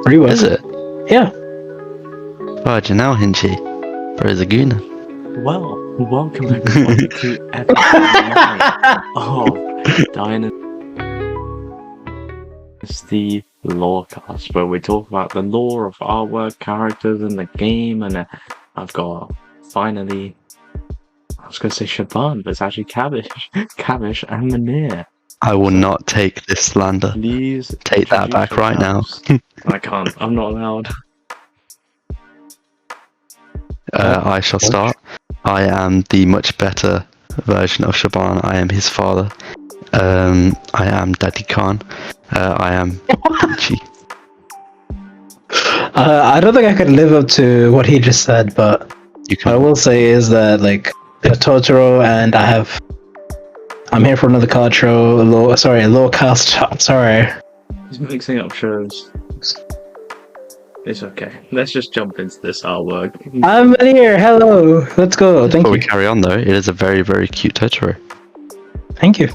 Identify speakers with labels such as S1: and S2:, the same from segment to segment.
S1: Rework.
S2: Is it?
S1: Yeah.
S2: Oh, Janelle Hinchy. Rosaguna.
S3: Well, welcome everyone to episode 9 of Dynasty LoreCast, where we talk about the lore of artwork, characters, and the game. And I've got finally, I was going to say Shaban, but it's actually Kavish and Manir.
S2: I will not take this slander.
S3: Please
S2: Take that back right now.
S3: I can't. I'm not allowed.
S2: I shall start. I am the much better version of Shaban. I am his father. I am Daddy Khan. I am Peachy.
S1: I don't think I could live up to what he just said, but
S2: You
S1: what I
S2: can.
S1: will say is that, like, Totoro, and I'm here for another card show. LoreCast. Sorry.
S3: He's mixing up shows. It's okay. Let's just jump into this artwork.
S1: I'm here. Hello. Let's go. Thank
S2: Before
S1: you.
S2: we carry on, though, it is a very, very cute Totoro.
S1: Thank you.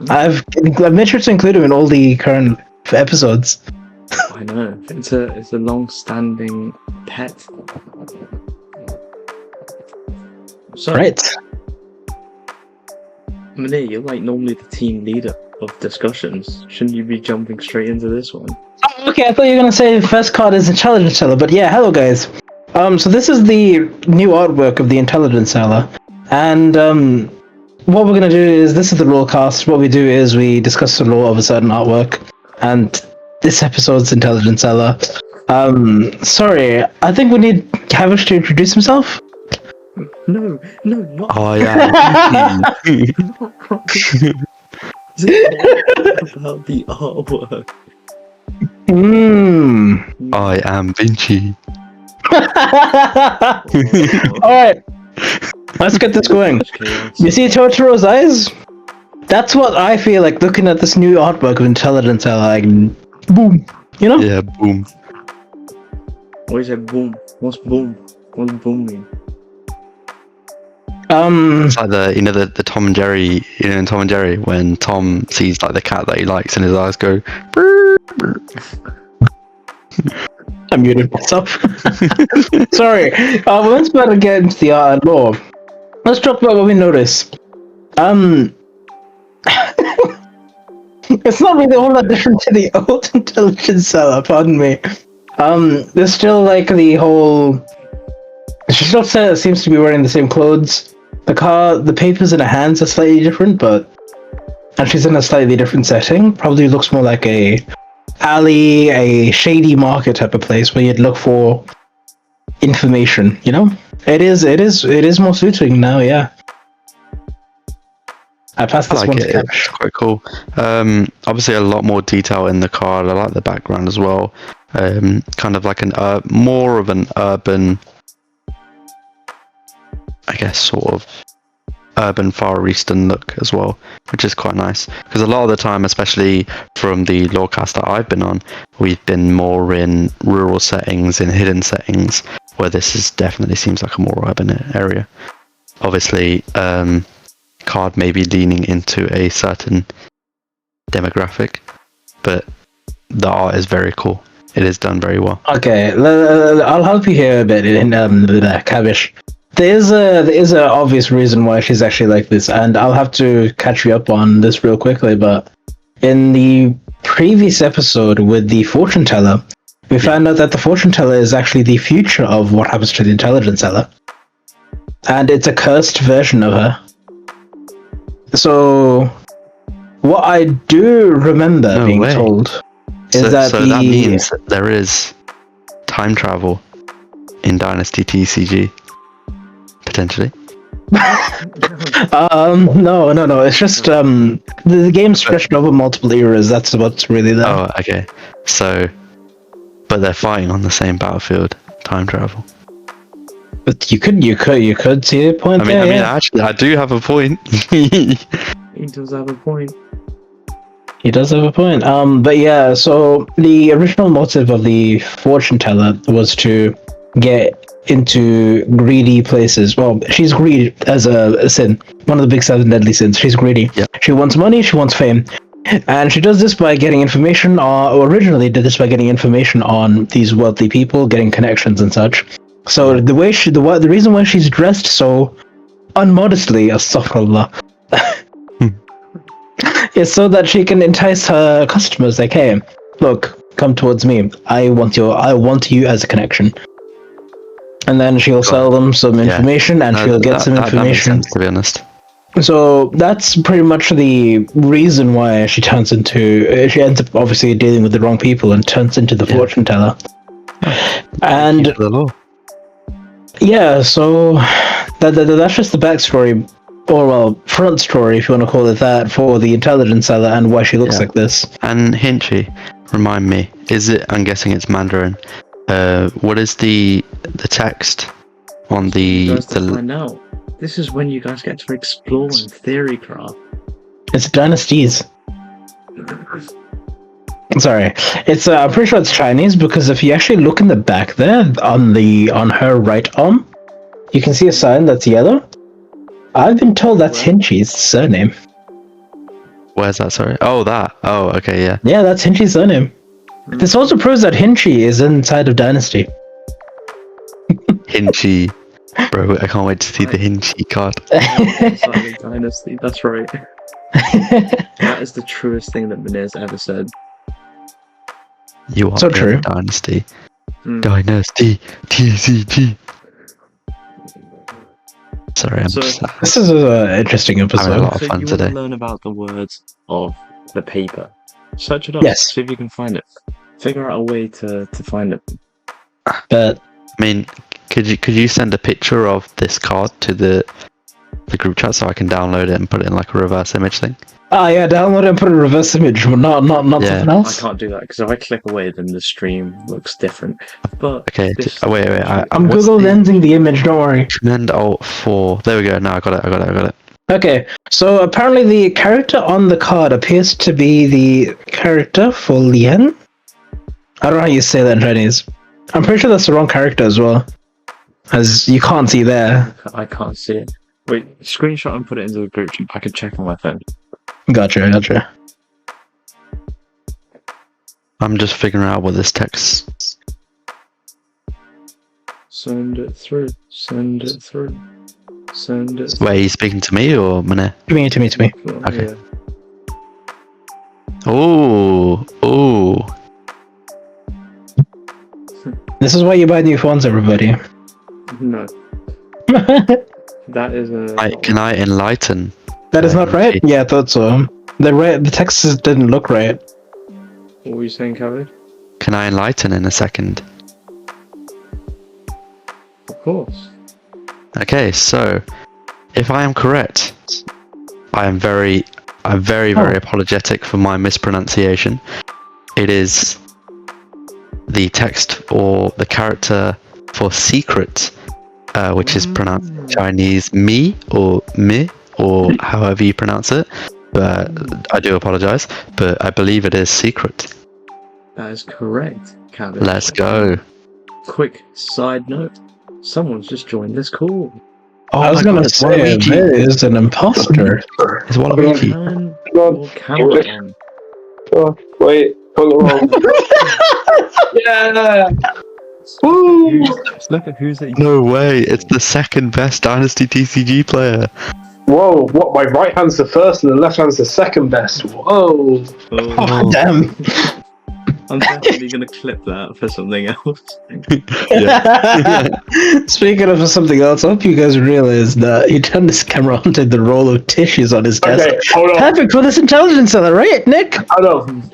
S1: I've made sure to include him in all the current episodes.
S3: I know. It's a long-standing pet. So,
S1: Right.
S3: Manir, you're like normally the team leader of discussions. Shouldn't you be jumping straight into this one?
S1: Oh, okay, I thought you were gonna say the first card is Intelligence Seller, but yeah, hello guys. So this is the new artwork of the Intelligence Seller, and what we're gonna do is, this is the LoreCast. What we do is we discuss the lore of a certain artwork, and this episode's Intelligence Seller. Sorry, I think we need Kavish to introduce himself.
S3: No, not
S2: I am Peachy.
S3: about the artwork.
S2: I am Vinci.
S1: Alright, let's get this going. You see Totoro's eyes? That's what I feel like looking at this new artwork of Intelligence Seller, like, boom, you know?
S2: Yeah, boom.
S3: What is that boom? What's boom? What's boom mean?
S2: It's like the Tom and Jerry, in Tom and Jerry, when Tom sees like the cat that he likes and his eyes go brr, brr.
S1: I muted myself. Sorry. Let's better get into the art and lore. Let's talk about what we notice. It's not really all that different to the old Intelligence Seller, pardon me. There's still like the whole... She still seems to be wearing the same clothes. The papers in her hands are slightly different, and she's in a slightly different setting. Probably looks more like a alley, a shady market type of place where you'd look for information, you know? It is more suiting now, yeah. I passed this
S2: I
S1: one
S2: like
S1: to
S2: it. It's quite cool. Obviously a lot more detail in the card. I like the background as well. Kind of like more of an urban, I guess, sort of urban Far Eastern look as well, which is quite nice. Because a lot of the time, especially from the LoreCast that I've been on, we've been more in rural settings, in hidden settings, where this definitely seems like a more urban area. Obviously, card may be leaning into a certain demographic, but the art is very cool. It is done very well.
S1: Okay, I'll help you here a bit in Kavish. There is a obvious reason why she's actually like this, and I'll have to catch you up on this real quickly, but in the previous episode with the fortune teller, we found out that the fortune teller is actually the future of what happens to the Intelligence Seller, and it's a cursed version of her. So what I do remember being told is that
S2: that means that there is time travel in Dynasty TCG. Potentially.
S1: No. It's just the game's stretched over multiple eras. That's what's really there.
S2: Oh, okay. So, but they're fighting on the same battlefield. Time travel.
S1: But you could see a point there. Yeah.
S2: Actually, I do have a point.
S3: He does have a point.
S1: He does have a point. But yeah. So the original motive of the fortune teller was to get into greedy places. Well, she's greedy as a sin. One of the big 7 deadly sins. She's greedy.
S2: Yeah.
S1: She wants money, she wants fame. And she does this by getting information on, or originally did this by getting information on these wealthy people, getting connections and such. So the way the reason why she's dressed so unmodestly, astaghfirullah, is so that she can entice her customers. Like, hey, look, come towards me. I want you as a connection. And then she'll sell them some information, and she'll get some information.
S2: That makes sense, to be honest.
S1: So that's pretty much the reason why she turns into. She ends up obviously dealing with the wrong people and turns into the fortune teller. And
S2: The law.
S1: yeah, so that's just the backstory, or well, front story, if you want to call it that, for the intelligence seller and why she looks like this.
S2: And Hinchy, remind me, is it? I'm guessing it's Mandarin. What is the text on the?
S3: I know. This is when you guys get to explore and theory craft.
S1: It's Dynasties. Sorry, it's I'm pretty sure it's Chinese, because if you actually look in the back there on her right arm, you can see a sign that's yellow. I've been told that's Hinchy's surname.
S2: Where's that? Sorry. Oh, that. Oh, okay, yeah.
S1: Yeah, that's Hinchy's surname. This also proves that Hinchy is inside of Dynasty.
S2: Hinchy. Bro, I can't wait to see the Hinchy card.
S3: Dynasty, that's right. That is the truest thing that Manir's ever said.
S2: You are
S1: So true.
S2: Dynasty. Dynasty TCG. Sorry,
S1: This is an interesting episode.
S2: having a lot of fun
S3: you
S2: today.
S3: want to learn about the words of the paper. Search it up.
S1: Yes.
S3: See if you can find it. Figure out a way to find it.
S1: But
S2: I mean, could you send a picture of this card to the group chat so I can download it and put it in like a reverse image thing?
S1: yeah, download it and put a reverse image, but not something
S3: I
S1: else.
S3: can't do that because if I click away, then the stream looks different. But
S2: Okay, wait.
S1: I'm Google lensing the image. Don't worry.
S2: Command Alt 4. There we go. No, I got it.
S1: Okay, so apparently the character on the card appears to be the character for Lien. I don't know how you say that in Chinese. I'm pretty sure that's the wrong character as well, as you can't see there.
S3: I can't see it. Wait, screenshot and put it into the group chat. I could check on my phone.
S1: Gotcha.
S2: I'm just figuring out what this text.
S3: Send it through.
S2: Wait, are you speaking to me or Mane?
S1: To me.
S2: Okay.
S3: Yeah.
S2: Oh.
S1: This is why you buy new phones, everybody.
S3: No. That is a.
S2: Can I enlighten?
S1: That is not right? Yeah, I thought so. The text didn't look right.
S3: What were you saying, Kevin?
S2: Can I enlighten in a second?
S3: Of course.
S2: Okay, so if I am correct, I'm very apologetic for my mispronunciation. It is the text or the character for secret, which is pronounced in Chinese me or however you pronounce it. But I do apologize, but I believe it is secret.
S3: That is correct, Kevin.
S2: Let's go.
S3: Quick side note. Someone's just joined this call.
S2: Oh,
S1: I was gonna say, there is an imposter.
S2: It's Waluigi.
S3: Turn your camera on.
S4: Oh, wait, hold on. Yeah! Woo!
S3: Look at who's at
S2: No way, it's the second best Dynasty TCG player.
S4: Whoa, what? My right hand's the first and the left hand's the second best. Whoa!
S1: Oh, damn.
S3: I'm definitely gonna clip that for something else.
S1: Speaking of something else, I hope you guys realize that he turned his camera onto the roll of tissues on his desk.
S4: Okay, hold on.
S1: Perfect for this intelligence seller, right, Nick?
S4: Hold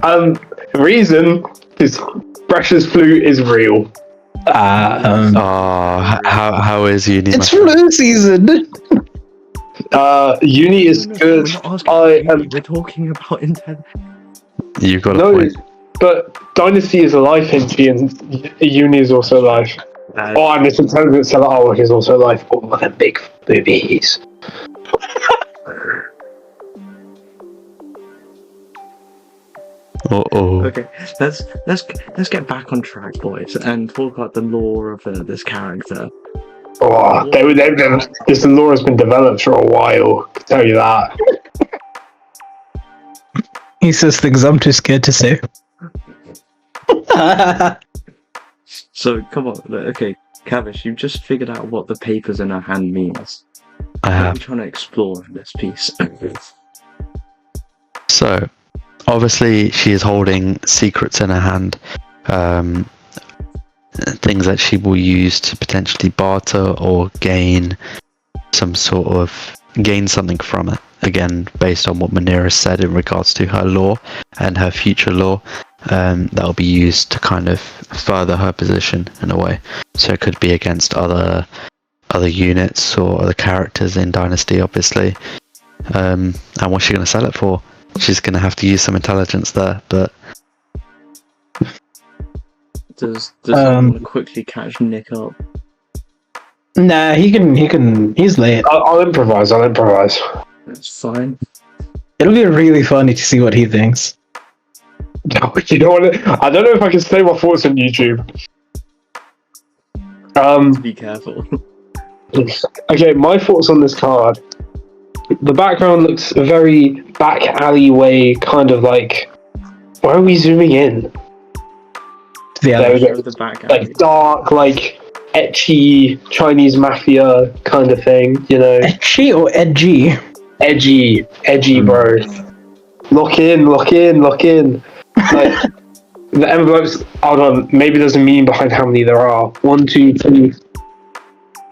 S4: on. Reason is Brash's flute is real.
S2: How is uni?
S1: It's flu season.
S4: Uni is good.
S3: We're talking about intent.
S2: You got a
S4: No,
S2: point.
S4: but Dynasty is alive, Hinchy, and Uni is also alive. And this intelligence seller artwork is also alive. Oh, the big boobies.
S3: Okay, let's get back on track, boys, and talk about the lore of this character.
S4: Oh, this lore has been developed for a while. I can tell you that.
S1: He says things I'm too scared to say.
S3: So come on, okay, Kavish, you've just figured out what the papers in her hand means.
S2: I
S3: What are
S2: have.
S3: we trying to explore in this piece?
S2: So, obviously, she is holding secrets in her hand. Things that she will use to potentially barter or gain something from it. Again, based on what Manira said in regards to her lore and her future lore, that will be used to kind of further her position in a way. So it could be against other units or other characters in Dynasty, obviously. And what's she going to sell it for? She's going to have to use some intelligence there, but
S3: Does someone want to quickly catch Nick up?
S1: Nah, he can. He's late.
S4: I'll improvise.
S3: That's fine.
S1: It'll be really funny to see what he thinks.
S4: You know what? I don't know if I can say my thoughts on YouTube.
S3: Be careful.
S4: Okay, my thoughts on this card. The background looks a very back alleyway, kind of like. Why are we zooming in?
S1: Yeah,
S4: There we go.
S3: Show the back alley.
S4: Like dark, like etchy Chinese mafia kind of thing, you know?
S1: etchy or edgy?
S4: Edgy, bro. Lock in. Like, the envelopes, hold on, maybe there's a meaning behind how many there are. 1, 2, 3.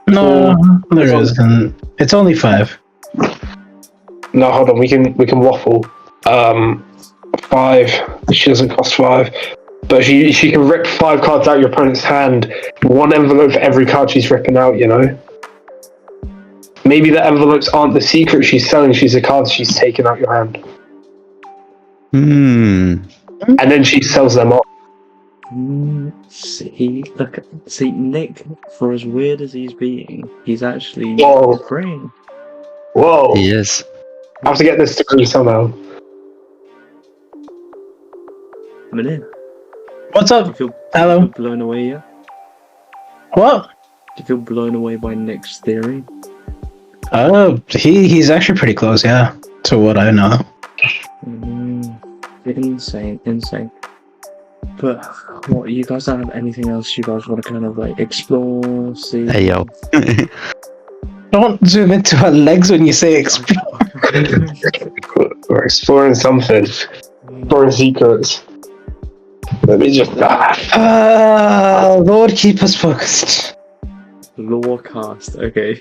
S1: No, there
S4: Four.
S1: isn't. It's only 5.
S4: No, hold on, we can waffle. 5. She doesn't cost 5. But she can rip 5 cards out your opponent's hand. 1 envelope for every card she's ripping out, you know? Maybe the envelopes aren't the secret she's selling, she's the cards she's taking out your hand. And then she sells them off.
S3: See, Nick, for as weird as he's being, he's actually
S4: Whoa.
S3: brain.
S4: Whoa.
S2: he is.
S4: I have to get this degree somehow.
S3: I'm in.
S1: What's
S3: Do you
S1: up?
S3: feel
S1: Hello.
S3: blown away yet?
S1: What?
S3: Do you feel blown away by Nick's theory?
S1: He's actually pretty close, yeah, to what I know.
S3: Insane. But what, you guys don't have anything else you guys want to kind of like explore, see?
S2: Hey yo.
S1: Don't zoom into her legs when you say explore.
S4: We're exploring something. Exploring secrets. Let me just...
S1: Lord, keep us focused.
S3: LoreCast, okay.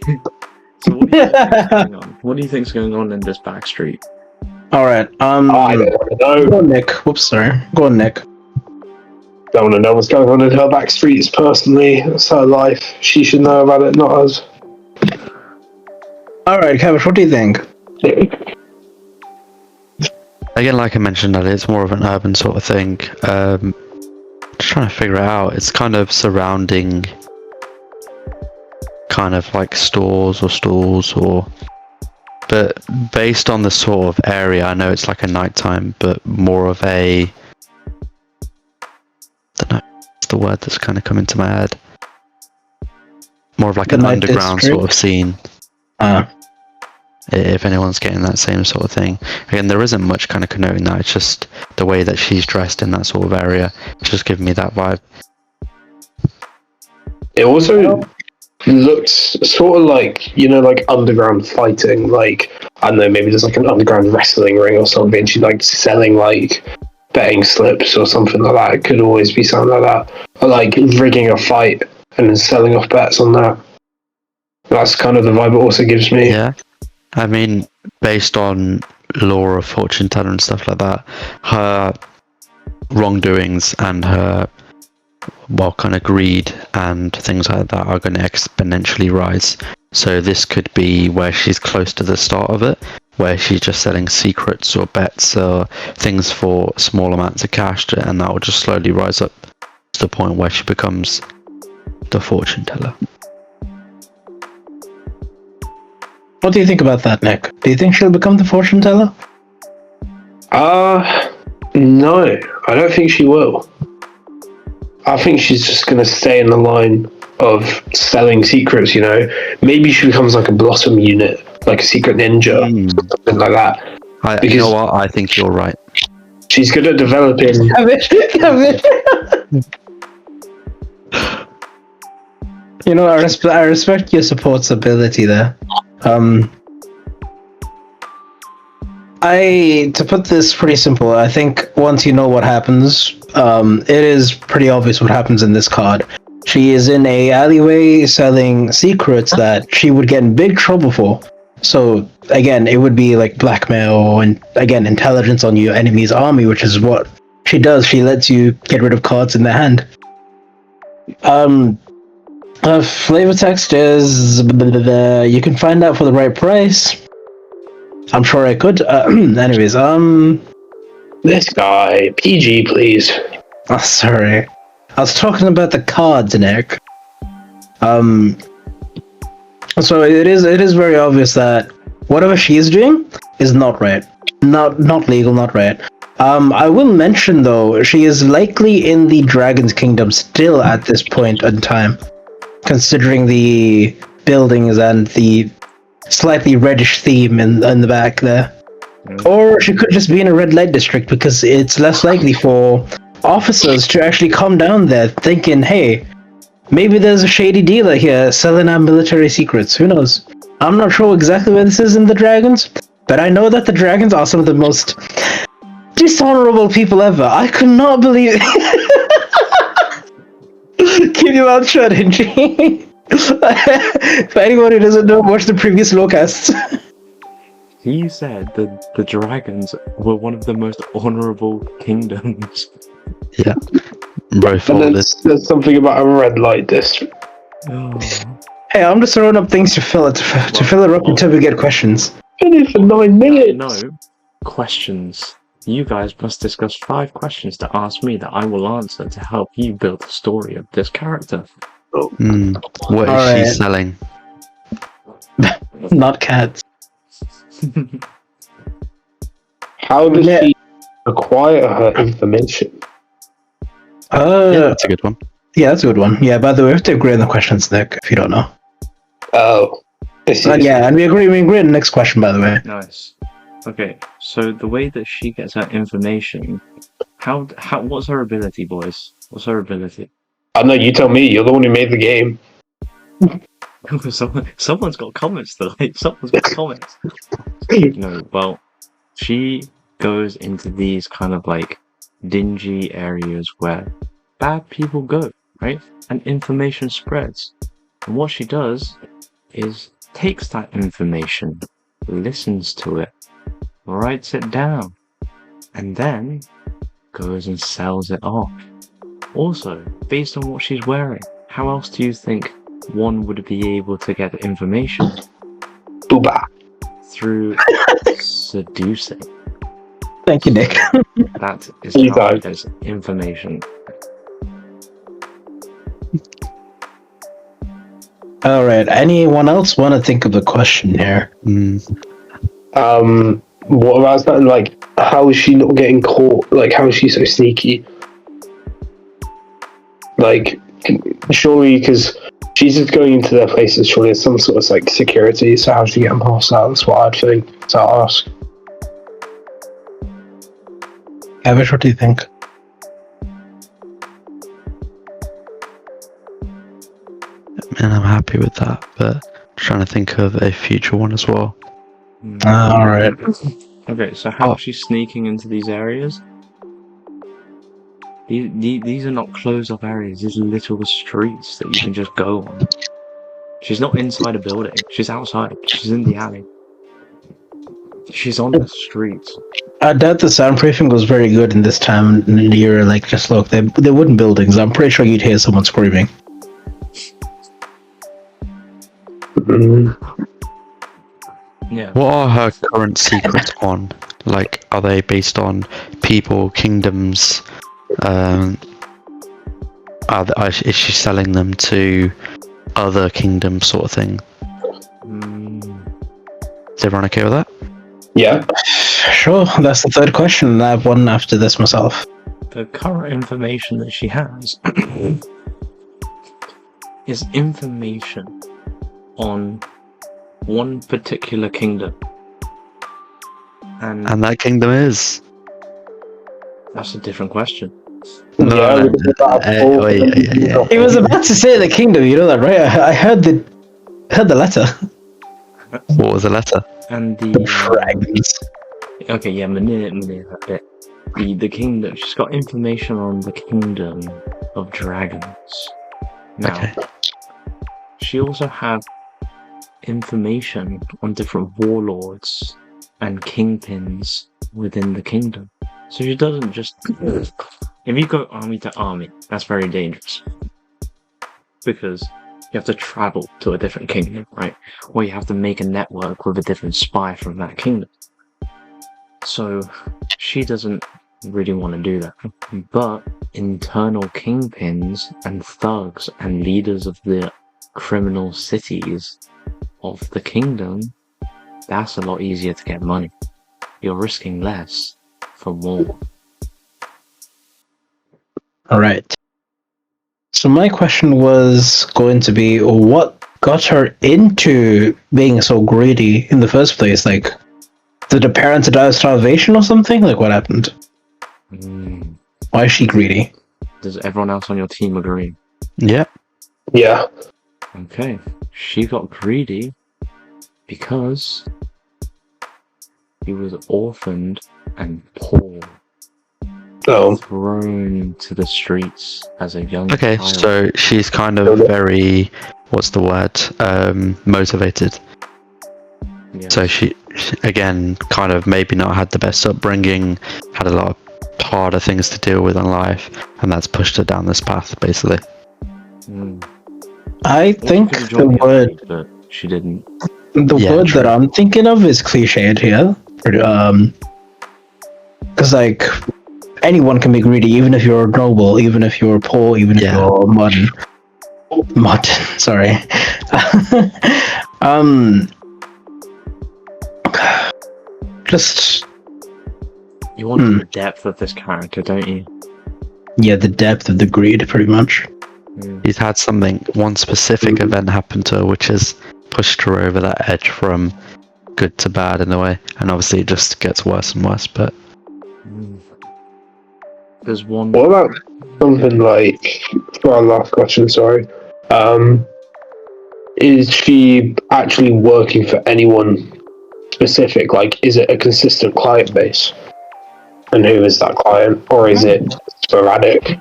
S3: So what do you think's going on? What do you think's going on in this back street?
S1: Alright,
S4: I don't know.
S1: go on, Nick. Whoops, sorry. Go on, Nick.
S4: Don't want to know what's going on in her back streets personally. It's her life. She should know about it, not us.
S1: Alright, Kavish, what do you think?
S2: Again, like I mentioned earlier, it's more of an urban sort of thing. Just trying to figure it out. It's kind of surrounding kind of like stores or stalls, or but based on the sort of area, I know it's like a nighttime, but more of a, I don't know, what's the word that's kind of come into my head? More of like
S1: The
S2: an
S1: night
S2: underground
S1: district?
S2: sort of scene. If anyone's getting that same sort of thing. Again, there isn't much kind of connoting that. It's just the way that she's dressed in that sort of area. It's just giving me that vibe.
S4: It also looks sort of like, you know, like underground fighting. Like, I don't know, maybe there's like an underground wrestling ring or something. She's like selling like betting slips or something like that. It could always be something like that. Or like rigging a fight and then selling off bets on that. That's kind of the vibe it also gives me.
S2: Yeah. I mean, based on lore of fortune teller and stuff like that, her wrongdoings and her, well, kind of greed and things like that are going to exponentially rise. So this could be where she's close to the start of it, where she's just selling secrets or bets or things for small amounts of cash, and that will just slowly rise up to the point where she becomes the fortune teller.
S1: What do you think about that, Nick? Do you think she'll become the fortune teller?
S4: No, I don't think she will. I think she's just going to stay in the line of selling secrets, you know. Maybe she becomes like a Blossom unit, like a secret ninja, something like that.
S2: You know what? I think you're right.
S4: She's good at developing.
S1: You know, I respect your support's ability there. To put this pretty simple, I think once you know what happens, it is pretty obvious what happens in this card. She is in a alleyway selling secrets that she would get in big trouble for. So again, it would be like blackmail and again intelligence on your enemy's army, which is what she does. She lets you get rid of cards in their hand. Flavor text is you can find out for the right price. I'm sure I could. Anyways,
S4: This guy, PG, please.
S1: oh, sorry. I was talking about the cards, Nick. So it is very obvious that whatever she is doing is not right. Not legal, not right. I will mention though, she is likely in the Dragon's Kingdom still at this point in time, considering the buildings and the slightly reddish theme in the back there. Or she could just be in a red light district because it's less likely for officers to actually come down there thinking, hey, maybe there's a shady dealer here selling our military secrets. Who knows? I'm not sure exactly where this is in the Dragons, but I know that the Dragons are some of the most dishonorable people ever. I could not believe Keep your mouth shut, Hinji. For anyone who doesn't know, watch the previous LoreCasts.
S3: He said that the dragons were one of the most honourable kingdoms.
S2: Yeah. Bro, follow
S4: And
S2: this.
S4: there's something about a red light district.
S3: Oh.
S1: Hey, I'm just throwing up things to fill it up until we get questions.
S4: Only for 9 minutes.
S3: No. Questions. You guys must discuss 5 questions to ask me that I will answer to help you build the story of this character.
S2: What is
S1: Alright.
S2: she selling?
S1: Not cats.
S4: How does she acquire her information?
S2: Yeah, that's a good one.
S1: Yeah, that's a good one. Yeah, by the way, we have to agree on the questions, Nick, if you don't know.
S4: Oh.
S1: Yeah, and we agree on the next question, by the way.
S3: Nice. Okay, so the way that she gets her information, how what's her ability, boys? What's her ability?
S4: I know, you tell me, you're the one who made the game.
S3: Someone's got comments today. Someone's got comments. No, well, she goes into these kind of like dingy areas where bad people go, right? And information spreads. And what she does is takes that information, listens to it, writes it down, and then goes and sells it off. Also, based on what she's wearing, how else do you think one would be able to get information?
S4: Booba.
S3: Through seducing.
S1: Thank you, Nick.
S3: That is
S4: You
S3: how
S4: guys.
S3: there's information.
S1: Alright, anyone else want to think of a question here?
S4: What about something like, how is she not getting caught? Like, how is she so sneaky? Like, surely, because she's just going into their places, surely there's some sort of like security, so how's she getting past that? That's what I'd think. So I'll ask.
S1: Avish, what do you think?
S2: Man, I'm happy with that, but trying to think of a future one as well.
S1: Alright.
S3: Okay, so how is she sneaking into these areas? These are not closed off areas, these are literal streets that you can just go on. She's not inside a building, she's outside, she's in the alley. She's on the streets.
S1: I doubt the soundproofing was very good in this time in the year. Like, just look, they're wooden buildings. I'm pretty sure you'd hear someone screaming.
S3: Yeah.
S2: What are her current secrets on? Like, are they based on people, kingdoms? Is she selling them to other kingdoms, sort of thing? Is everyone okay with that?
S4: Yeah.
S1: Sure, that's the third question. I have one after this myself.
S3: The current information that she has is information on one particular kingdom. And
S2: And that kingdom is...
S3: That's a different question.
S4: Yeah, we did that before.
S2: yeah.
S1: He was about to say the kingdom. You know that, right? I heard the letter.
S2: What was the letter?
S3: And
S1: The
S3: the
S1: dragons.
S3: okay, yeah, Manir, that bit. The kingdom. She's got information on the kingdom of dragons. Now,
S2: Okay.
S3: she also have information on different warlords and kingpins within the kingdom. So she doesn't just. If you go army to army, that's very dangerous. Because you have to travel to a different kingdom, right? Or you have to make a network with a different spy from that kingdom. So she doesn't really want to do that. But internal kingpins and thugs and leaders of the criminal cities of the kingdom, that's a lot easier to get money. You're risking less for more.
S1: All right. So my question was going to be, what got her into being so greedy in the first place? Like, did the parents die of starvation or something? Like, what happened? Why is she greedy?
S3: Does everyone else on your team agree?
S2: Yeah.
S4: Yeah.
S3: Okay. She got greedy because he was orphaned and poor,
S4: Oh.
S3: thrown to the streets as a young
S2: Okay,
S3: child.
S2: so she's kind of very, what's the word, motivated.
S3: Yes.
S2: So she, again, kind of maybe not had the best upbringing, had a lot of harder things to deal with in life, and that's pushed her down this path, basically.
S1: I
S3: Or she
S1: think
S3: could have
S1: the
S3: joined
S1: word
S3: army, but she didn't.
S2: Yeah,
S1: word
S2: true.
S1: that I'm thinking of is cliched here. Because like anyone can be greedy, even if you're noble, even if you're poor, even if
S2: Yeah.
S1: you're modern. Sorry. Just
S3: You want the depth of this character, don't you?
S1: yeah, the depth of the greed, pretty much.
S2: She's had one specific event happen to her, which has pushed her over that edge from good to bad in a way, and obviously it just gets worse and worse, but
S3: There's one.
S4: What about something like, for our last question, sorry, is she actually working for anyone specific? Like, is it a consistent client base? And who is that client? Or is it sporadic?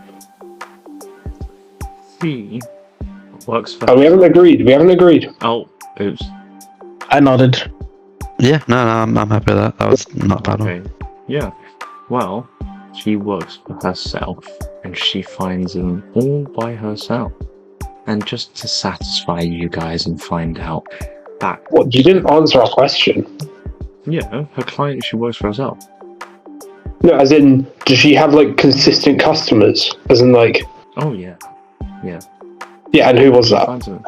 S3: She works for.
S4: Oh, we haven't agreed.
S3: Oh, oops.
S1: I nodded.
S2: yeah, no, I'm happy with that. That was not a bad one.
S3: Okay. Yeah. Well, she works for herself, and she finds them all by herself. And just to satisfy you guys and find out that.
S4: What, you didn't answer our question.
S3: Yeah, her client, she works for herself.
S4: No, as in, does she have, like, consistent customers? As in, like...
S3: Oh, yeah. Yeah.
S4: Yeah, and who was that?
S3: Finds them.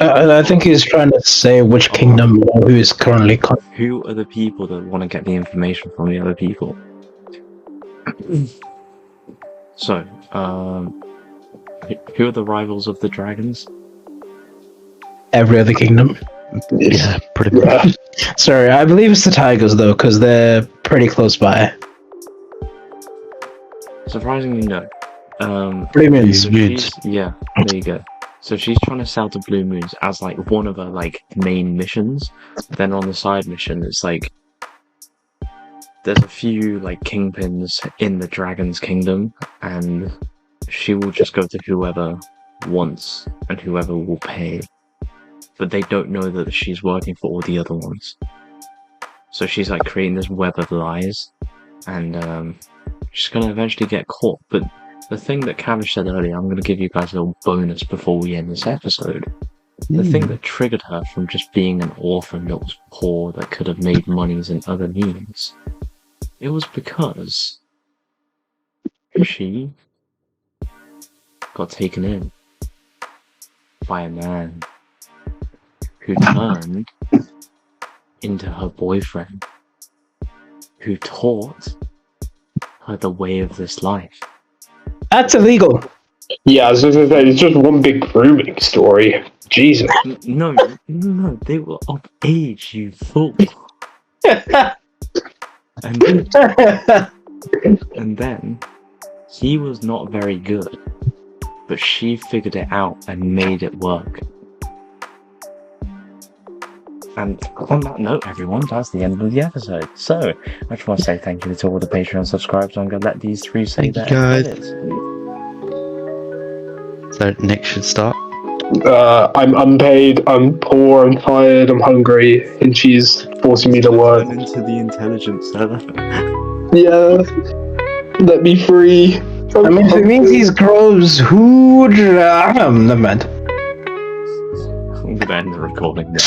S1: I think he's trying to say which kingdom or who is currently.
S3: Who are the people that want to get the information from the other people? So, who are the rivals of the dragons?
S1: Every other kingdom.
S2: Yeah, pretty much.
S4: Yeah.
S1: Sorry, I believe it's the tigers though, because they're pretty close by.
S3: Surprisingly, no.
S1: Blue moons.
S3: So yeah, there you go. So she's trying to sell to Blue Moons as like one of her like main missions. Then on the side mission, it's like there's a few like kingpins in the Dragon's Kingdom, and she will just go to whoever wants and whoever will pay. But they don't know that she's working for all the other ones. So she's like creating this web of lies, and she's gonna eventually get caught. But the thing that Cavish said earlier, I'm gonna give you guys a little bonus before we end this episode. The thing that triggered her from just being an orphan that was poor, that could have made monies in other means, it was because she got taken in by a man who turned into her boyfriend, who taught her the way of this life.
S1: That's illegal.
S4: Yeah, I was going to say, it's just one big grooming story. Jesus.
S3: No, they were of age, you fool. And And then he was not very good, but she figured it out and made it work. And on that note, everyone, that's the end of the episode. So, I just want to say thank you to all the Patreon subscribers. I'm going to let these three say
S2: Thank you,
S3: their
S2: guys.
S3: credits.
S2: So Nick should start.
S4: I'm unpaid, I'm poor, I'm tired, I'm hungry, and she's forcing me to work.
S3: Turn into the intelligent seller.
S4: Yeah, let me free.
S1: I mean, if it means he's gross, who... never mind.
S3: I'm going to end the recording now.